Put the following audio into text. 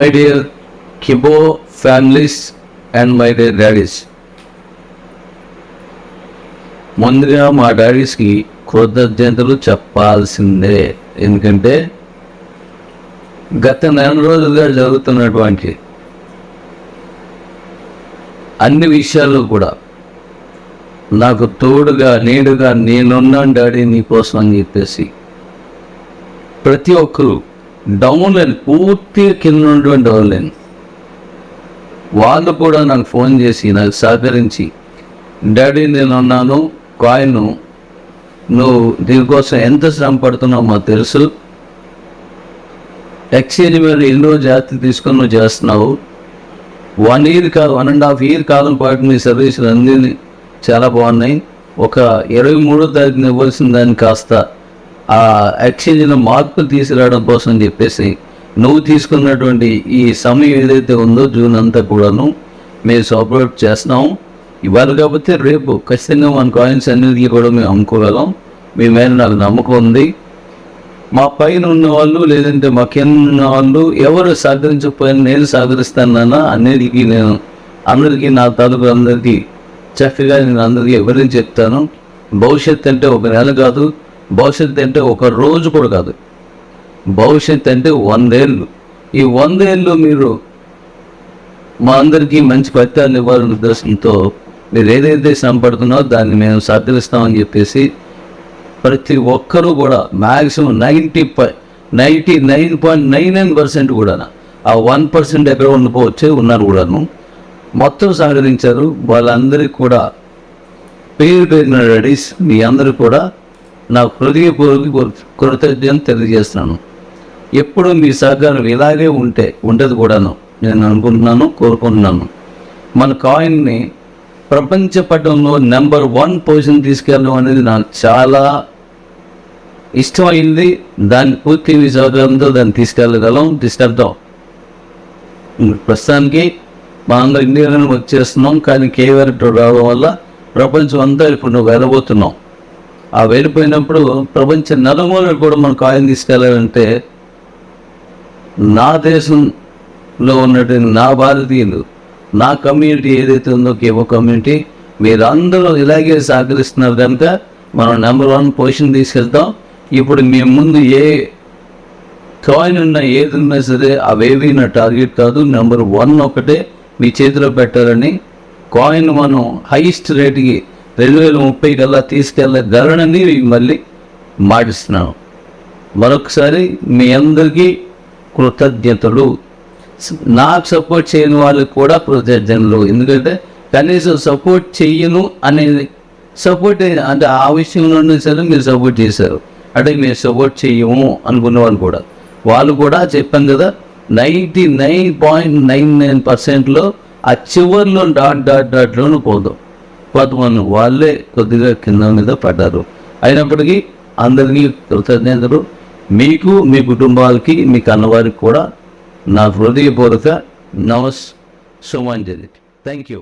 My dear కిబో families and my dear daddies, ముందుగా మా డాడీస్కి కృతజ్ఞతలు చెప్పాల్సిందే. ఎందుకంటే గత నెల రోజులుగా జరుగుతున్నటువంటి అన్ని విషయాల్లో కూడా నాకు తోడుగా నీడుగా నేనున్నాను డాడీ నీకోసం అని చెప్పేసి ప్రతి ఒక్కరు డౌన్ లైన్ పూర్తిగా కింద ఉన్నటువంటి డౌన్ లైన్ వాళ్ళు కూడా నాకు ఫోన్ చేసి నాకు సహకరించి, డాడీ నేనున్నాను, కాయిన్ నువ్వు దీనికోసం ఎంత శ్రమ పడుతున్నావు మాకు తెలుసు, ఎక్స్చేంజ్ మీద ఎన్నో జాగ్రత్తలు తీసుకొని నువ్వు చేస్తున్నావు, 1 year కాదు 1.5 year కాలం పాటు మీ సర్వీసులు అన్నీ చాలా బాగున్నాయి, ఒక 23వ తారీఖున ఇవ్వాల్సిన దాన్ని కాస్త ఆ ఎక్స్చేంజ్లో మార్పులు తీసుకురావడం కోసం అని చెప్పేసి నువ్వు తీసుకున్నటువంటి ఈ సమయం ఏదైతే ఉందో జూన్ అంతా కూడాను మేము సపోర్ట్ చేస్తున్నాం. ఇవాళ కాకపోతే రేపు ఖచ్చితంగా మన కాయిన్స్ అన్నిటికీ కూడా మేము అమ్ముకోగలం. మీ మీద నాకు నమ్మకం ఉంది. మా పైన ఉన్న వాళ్ళు లేదంటే మా కింద ఉన్న వాళ్ళు ఎవరు సహకరించకపోయినా నేను సహకరిస్తానన్నా అన్నిటికీ నేను అందరికీ నా తాలూకు అందరికీ చక్కగా నేను అందరికీ వివరించి చెప్తాను. భవిష్యత్తు అంటే ఒక నెల కాదు, భవిష్యత్తు అంటే ఒక రోజు కూడా కాదు, భవిష్యత్తు అంటే 100 ఏళ్ళు. ఈ 100 ఏళ్ళు మీరు మా అందరికీ మంచి ఫలితాలు ఇవ్వాలనే ఉద్దేశంతో మీరు ఏదైతే శ్రమపడుతున్నారో దాన్ని మేము సహకరిస్తామని చెప్పేసి ప్రతి ఒక్కరూ కూడా మ్యాక్సిమం 99.99% కూడా ఆ 1% ఎక్కడ ఉండిపోవచ్చే ఉన్నారు కూడాను మొత్తం సహకరించారు. వాళ్ళందరికీ కూడా పేరు పేరున డాడీస్ మీ అందరూ కూడా నా హృదయపూర్వక కృతజ్ఞతలు తెలియజేస్తున్నాను. ఎప్పుడు మీ సహకారం ఇలాగే ఉంటుంది కూడాను నేను అనుకుంటున్నాను, కోరుకుంటున్నాను. మన కాయిన్ని ప్రపంచ పటంలో నెంబర్ 1 పొజిషన్ తీసుకెళ్ళడం అనేది నాకు చాలా ఇష్టమైంది. దాన్ని పూర్తి మీ సహకారంతో దాన్ని తీసుకెళ్తాం. ప్రస్తుతానికి మా అందరూ ఇండియాలో వచ్చేస్తున్నాం, కానీ కేవలం రావడం వల్ల ప్రపంచం అంతా ఇప్పుడు వెళ్ళబోతున్నాం. ఆ వెళ్ళిపోయినప్పుడు ప్రపంచ నలుమూలలు కూడా మన కాయిన్ తీసుకెళ్ళాలంటే నా దేశంలో ఉన్నటువంటి నా భారతీయులు, నా కమ్యూనిటీ ఏదైతే ఉందో కేవో కమ్యూనిటీ మీరందరూ ఇలాగే సహకరిస్తున్నారు కనుక మనం నెంబర్ 1 పొజిషన్ తీసుకెళ్తాం. ఇప్పుడు మీ ముందు ఏ కాయిన్ ఉన్నా ఏది ఉన్నా సరే అవేవి నా టార్గెట్ కాదు, నెంబర్ 1 ఒకటే మీ చేతిలో పెట్టాలని కాయిన్ మనం హైయెస్ట్ రేటుకి 2030 కల్లా తీసుకెళ్ళగలనని మళ్ళీ మాటిస్తున్నాను. మరొకసారి మీ అందరికీ కృతజ్ఞతలు. నాకు సపోర్ట్ చేయని వాళ్ళకి కూడా కృతజ్ఞతలు. ఎందుకంటే కనీసం సపోర్ట్ చెయ్యను అనేది సపోర్ట్ అంటే ఆ విషయంలోనే సరే మీరు సపోర్ట్ చేశారు. అంటే మీరు సపోర్ట్ చెయ్యము అనుకున్న వాళ్ళు కూడా చెప్పాను కదా 99.99%లో ఆ చివరిలో డాట్లోనూ పోదాం. కొంతమంది వాళ్ళే కొద్దిగా కింద మీద పడ్డారు. అయినప్పటికీ అందరికీ కృతజ్ఞతలు. మీకు మీ కుటుంబాలకి మీ కన్నవారికి కూడా నా హృదయపూర్వక నమస్సుమాంజలి. Thank you.